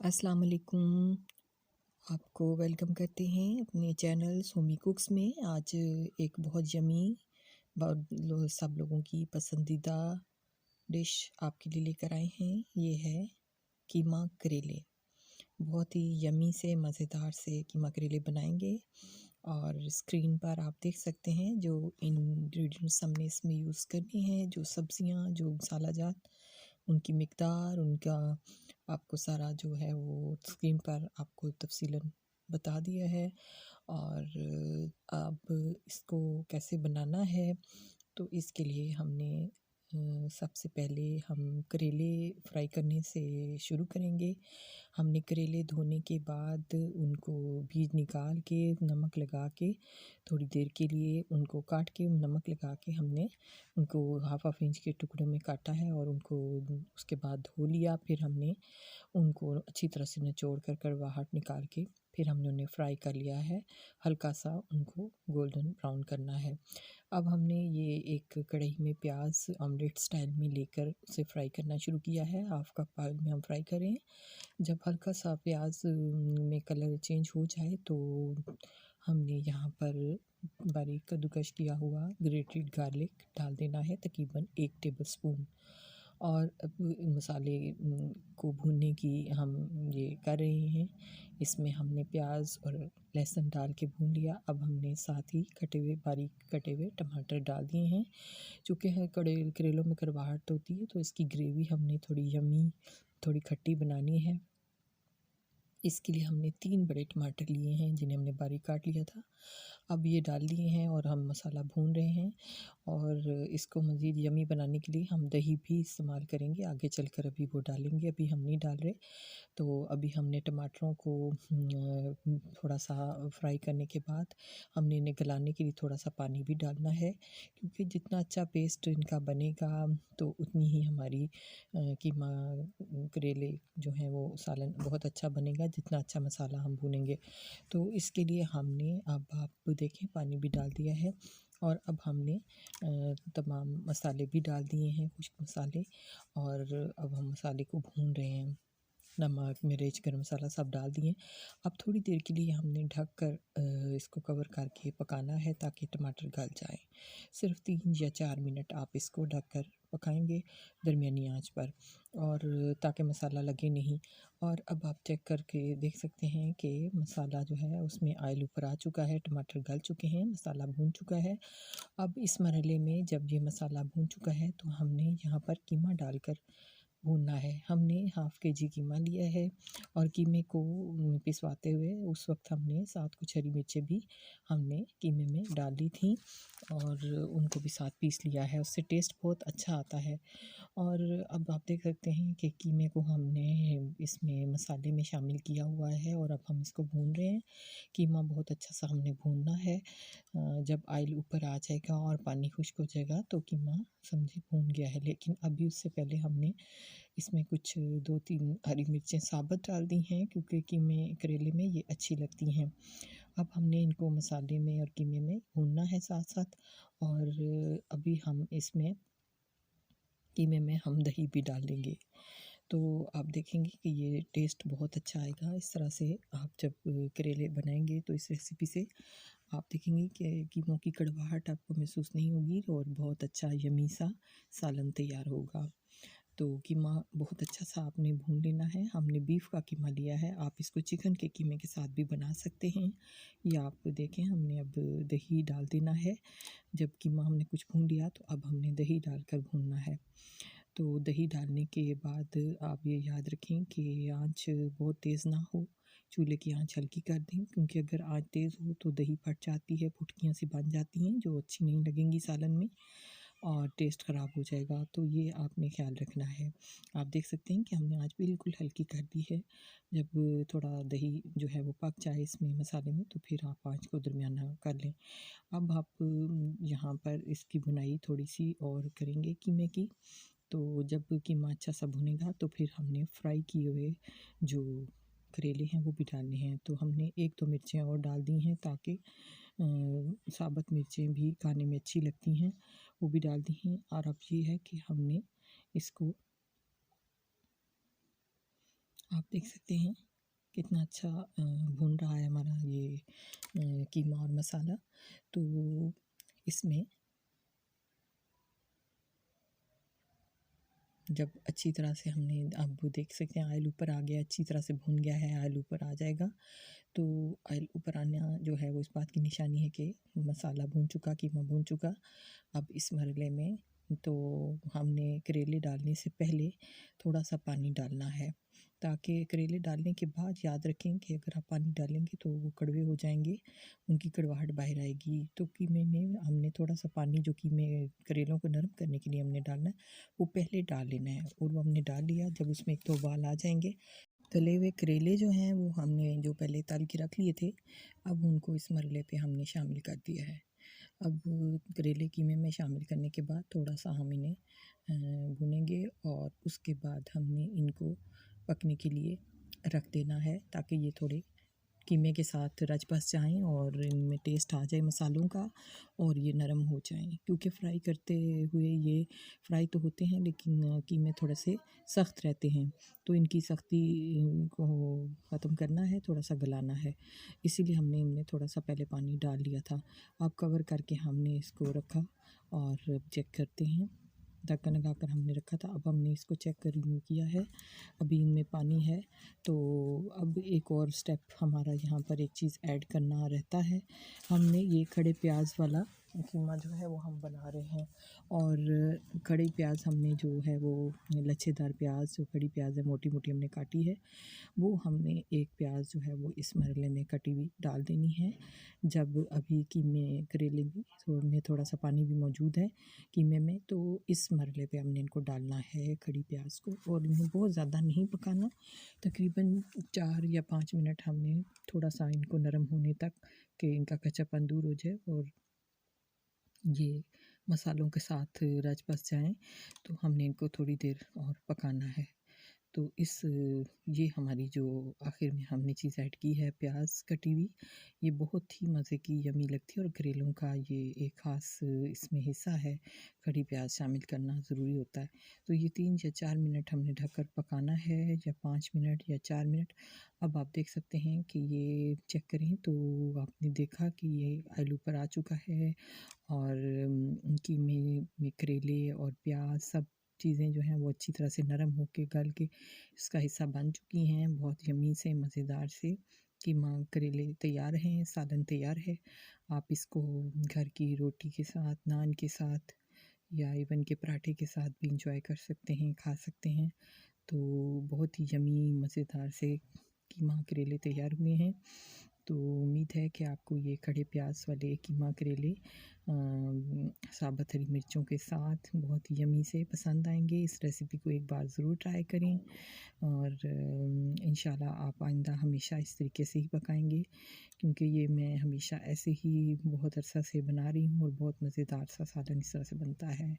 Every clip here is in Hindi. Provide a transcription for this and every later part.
अस्सलाम वालेकुम। आपको वेलकम करते हैं अपने चैनल सोमी कुक्स में। आज एक बहुत यमी सब लोगों की पसंदीदा डिश आपके लिए लेकर आए हैं। ये है कीमा करेले। बहुत ही यमी से मज़ेदार से कीमा करेले बनाएंगे और स्क्रीन पर आप देख सकते हैं जो इंग्रेडिएंट्स हमने इसमें यूज़ करने हैं, जो सब्जियां, जो मसाला जात, उनकी मिकदार, उनका आपको सारा जो है वो स्क्रीन पर आपको तफ़सीलन बता दिया है। और अब इसको कैसे बनाना है, तो इसके लिए हमने सबसे पहले हम करेले फ्राई करने से शुरू करेंगे। हमने करेले धोने के बाद उनको बीज निकाल के नमक लगा के थोड़ी देर के लिए उनको काट के नमक लगा के हमने उनको हाफ इंच के टुकड़ों में काटा है और उनको उसके बाद धो लिया। फिर हमने उनको अच्छी तरह से निचोड़ कर कड़वाहट निकाल के फिर हमने उन्हें फ्राई कर लिया है। हल्का सा उनको गोल्डन ब्राउन करना है। अब हमने ये एक कढ़ाई में प्याज ऑमलेट स्टाइल में लेकर उसे फ्राई करना शुरू किया है। हाफ कप ऑयल में हम फ्राई करें। जब हल्का सा प्याज में कलर चेंज हो जाए तो हमने यहाँ पर बारीक कद्दूकस किया हुआ ग्रेटेड गार्लिक डाल देना है, तकरीबन 1 टेबल स्पून। और अब मसाले को भूनने की हम ये कर रहे हैं। इसमें हमने प्याज और लहसुन डाल के भून लिया। अब हमने साथ ही बारीक कटे हुए टमाटर डाल दिए हैं। चूँकि है करेलों में कड़वाहट होती है तो इसकी ग्रेवी हमने थोड़ी यमी, थोड़ी खट्टी बनानी है। इसके लिए हमने 3 बड़े टमाटर लिए हैं जिन्हें हमने बारीक काट लिया था। अब ये डाल दिए हैं और हम मसाला भून रहे हैं। और इसको मज़ीद यमी बनाने के लिए हम दही भी इस्तेमाल करेंगे, आगे चलकर अभी वो डालेंगे, अभी हम नहीं डाल रहे। तो अभी हमने टमाटरों को थोड़ा सा फ्राई करने के बाद हमने इन्हें गलाने के लिए थोड़ा सा पानी भी डालना है, क्योंकि जितना अच्छा पेस्ट इनका बनेगा तो उतनी ही हमारी कीमा करेले जो हैं वो सालन बहुत अच्छा बनेगा, जितना अच्छा मसाला हम भूनेंगे। तो इसके लिए हमने अब आप देखें पानी भी डाल दिया है और अब हमने तमाम मसाले भी डाल दिए हैं, कुछ मसाले। और अब हम मसाले को भून रहे हैं। नमक, मिर्च, गरम मसाला सब डाल दिए। अब थोड़ी देर के लिए हमने ढक कर इसको कवर करके पकाना है ताकि टमाटर गल जाए। सिर्फ 3 या 4 मिनट आप इसको ढक कर पकाएंगे दरमियानी आंच पर, और ताकि मसाला लगे नहीं। और अब आप चेक करके देख सकते हैं कि मसाला जो है उसमें ऑयल ऊपर आ चुका है, टमाटर गल चुके हैं, मसाला भून चुका है। अब इस मरहले में जब ये मसाला भून चुका है तो हमने यहाँ पर कीमा डालकर भूनना है। हमने हाफ़ केजी कीमा लिया है और कीमे को पिसवाते हुए उस वक्त हमने साथ कुछ हरी मिर्चें भी हमने कीमे में डाल दी थी और उनको भी साथ पीस लिया है। उससे टेस्ट बहुत अच्छा आता है। और अब आप देख सकते हैं कि कीमे को हमने इसमें मसाले में शामिल किया हुआ है और अब हम इसको भून रहे हैं। कीमा बहुत अच्छा सा हमने भूनना है। जब ऑयल ऊपर आ जाएगा और पानी खुश्क हो जाएगा तो कीमा समझिए भून गया है। लेकिन अभी उससे पहले हमने इसमें कुछ 2-3 हरी मिर्चें साबुत डाल दी हैं, क्योंकि कीमे करेले में ये अच्छी लगती हैं। अब हमने इनको मसाले में और कीमे में भूनना है साथ-साथ। और अभी हम इसमें कीमे में हम दही भी डाल देंगे। तो आप देखेंगे कि ये टेस्ट बहुत अच्छा आएगा। इस तरह से आप जब करेले बनाएँगे तो इस रेसिपी से आप देखेंगे कि कीमों की कड़वाहट आपको महसूस नहीं होगी और बहुत अच्छा यम्मी सा सालन तैयार होगा। तो कीमा बहुत अच्छा सा आपने भून लेना है। हमने बीफ का कीमा लिया है, आप इसको चिकन के कीमे के साथ भी बना सकते हैं। ये आप देखें, हमने अब दही डाल देना है। जब कीमा हमने कुछ भून लिया तो अब हमने दही डालकर भूनना है। तो दही डालने के बाद आप ये याद रखें कि आँच बहुत तेज़ ना हो, चूल्हे की आँच हल्की कर दें, क्योंकि अगर आँच तेज़ हो तो दही फट जाती है, फुटकियाँ सी बन जाती हैं जो अच्छी नहीं लगेंगी सालन में और टेस्ट ख़राब हो जाएगा। तो ये आपने ख़्याल रखना है। आप देख सकते हैं कि हमने आँच बिल्कुल हल्की कर दी है। जब थोड़ा दही जो है वो पक जाए इसमें मसाले में तो फिर आप आँच को दरमियाना कर लें। अब आप यहाँ पर इसकी भुनाई थोड़ी-सी और करेंगे कीमे की। तो जब कीमा अच्छा सा भुनेगा तो फिर हमने फ्राई किए हुए जो करेले हैं वो भी डालने हैं। तो हमने 1-2 मिर्चें और डाल दी हैं ताकि साबुत मिर्चें भी खाने में अच्छी लगती हैं, वो भी डाल दी हैं। और अब ये है कि हमने इसको आप देख सकते हैं कितना अच्छा भून रहा है हमारा ये कीमा और मसाला। तो इसमें जब अच्छी तरह से हमने, आप वो देख सकते हैं ऑयल ऊपर आ गया, अच्छी तरह से भून गया है, ऑयल ऊपर आ जाएगा। तो ऑयल ऊपर आना जो है वो इस बात की निशानी है कि मसाला भून चुका, कीमा भून चुका। अब इस मरले में तो हमने करेले डालने से पहले थोड़ा सा पानी डालना है, ताकि करेले डालने के बाद याद रखें कि अगर आप पानी डालेंगे तो वो कड़वे हो जाएंगे, उनकी कड़वाहट बाहर आएगी। तो कीमे में हमने थोड़ा सा पानी जो कीमे करेलों को नरम करने के लिए हमने डालना है वो पहले डाल लेना है, और वो हमने डाल लिया। जब उसमें एक दो उबाल आ जाएंगे, तले हुए करेले जो हैं वो हमने जो पहले तल के रख लिए थे, अब उनको इस मरले पे हमने शामिल कर दिया है। अब करेले कीमे में शामिल करने के बाद थोड़ा सा हम इन्हें भूनेंगे, और उसके बाद हमने इनको पकने के लिए रख देना है, ताकि ये थोड़े कीमे के साथ रच बस जाएँ और इनमें टेस्ट आ जाए मसालों का, और ये नरम हो जाएँ। क्योंकि फ्राई करते हुए ये फ्राई तो होते हैं, लेकिन कीमे थोड़े से सख्त रहते हैं, तो इनकी सख्ती को ख़त्म करना है, थोड़ा सा गलाना है, इसीलिए हमने इनमें थोड़ा सा पहले पानी डाल लिया था। अब कवर करके हमने इसको रखा और चेक करते हैं, ढक्कन लगाकर हमने रखा था। अब हमने इसको चेक किया है, अभी इनमें पानी है। तो अब एक और स्टेप हमारा यहाँ पर एक चीज़ ऐड करना रहता है। हमने ये खड़े प्याज वाला कीमा जो है वो हम बना रहे हैं, और खड़ी प्याज हमने जो है वो लच्छेदार प्याज, जो खड़ी प्याज है मोटी मोटी हमने काटी है, वो हमने एक प्याज जो है वो इस मरले में कटी हुई डाल देनी है। जब अभी कीमे करेले में थोड़ा सा पानी भी मौजूद है कीमे में, तो इस मरले पे हमने इनको डालना है खड़ी प्याज को, और इन्हें बहुत ज़्यादा नहीं पकाना, तकरीबन 4 या 5 मिनट हमने थोड़ा सा इनको नरम होने तक कि इनका कच्चापन दूर हो जाए और ये मसालों के साथ रच बस जाएँ, तो हमने इनको थोड़ी देर और पकाना है। तो ये हमारी जो आखिर में हमने चीज़ ऐड की है प्याज कटी हुई, ये बहुत ही मज़े की यमी लगती है, और करेलों का ये एक ख़ास इसमें हिस्सा है, खड़ी प्याज शामिल करना ज़रूरी होता है। तो ये 3 या 4 मिनट हमने ढककर पकाना है, या 5 मिनट या 4 मिनट। अब आप देख सकते हैं कि ये चेक करें तो आपने देखा कि ये ऑयल ऊपर आ चुका है, और कीमे में करेले और प्याज सब चीज़ें जो हैं वो अच्छी तरह से नरम होके गल के इसका हिस्सा बन चुकी हैं। बहुत यम्मी से मज़ेदार से कीमा करेले तैयार हैं, सालन तैयार है। आप इसको घर की रोटी के साथ, नान के साथ, या इवन के पराठे के साथ भी इंजॉय कर सकते हैं, खा सकते हैं। तो बहुत ही यम्मी मज़ेदार से कीमा करेले तैयार हुए हैं। तो उम्मीद है कि आपको ये खड़े प्याज वाले कीमा करेले साबुत हरी मिर्चों के साथ बहुत यम्मी से पसंद आएंगे। इस रेसिपी को एक बार ज़रूर ट्राई करें, और इंशाल्लाह आप आइंदा हमेशा इस तरीके से ही पकाएंगे, क्योंकि ये मैं हमेशा ऐसे ही बहुत अरसा से बना रही हूँ, और बहुत मज़ेदार सा सालन इस तरह से बनता है।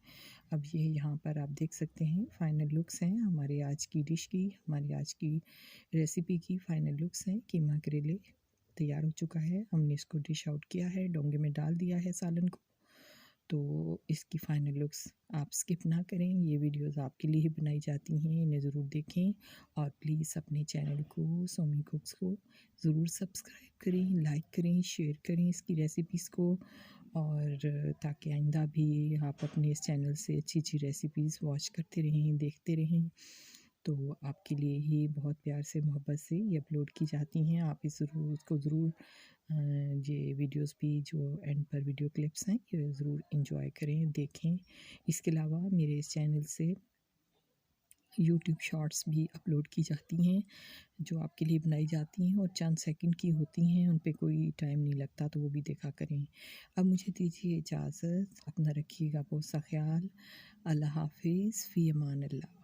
अब ये यहाँ पर आप देख सकते हैं फ़ाइनल लुक्स हैं हमारे आज की डिश की, हमारी आज की रेसिपी की फ़ाइनल लुक्स हैं। कीमा करेले तैयार हो चुका है, हमने इसको डिश आउट किया है, डोंगे में डाल दिया है सालन को। तो इसकी फ़ाइनल लुक्स आप स्किप ना करें, ये वीडियोज़ आपके लिए ही बनाई जाती हैं, इन्हें ज़रूर देखें, और प्लीज़ अपने चैनल को, सोमी कुक्स को ज़रूर सब्सक्राइब करें, लाइक करें, शेयर करें इसकी रेसिपीज़ को, और ताकि आइंदा भी आप अपने इस चैनल से अच्छी अच्छी रेसिपीज़ वॉच करते रहें, देखते रहें। तो आपके लिए ही बहुत प्यार से, मोहब्बत से ये अपलोड की जाती हैं। आप इसको ज़रूर ये वीडियोस भी जो एंड पर वीडियो क्लिप्स हैं ये ज़रूर इंजॉय करें, देखें। इसके अलावा मेरे इस चैनल से यूट्यूब शॉर्ट्स भी अपलोड की जाती हैं, जो आपके लिए बनाई जाती हैं, और चंद सेकंड की होती हैं, उन पे कोई टाइम नहीं लगता, तो वो भी देखा करें। अब मुझे दीजिए इजाज़त, अपना रखिएगा बहुत सा ख्याल। अल्लाह हाफिज़, फ़ी अमान अल्लाह।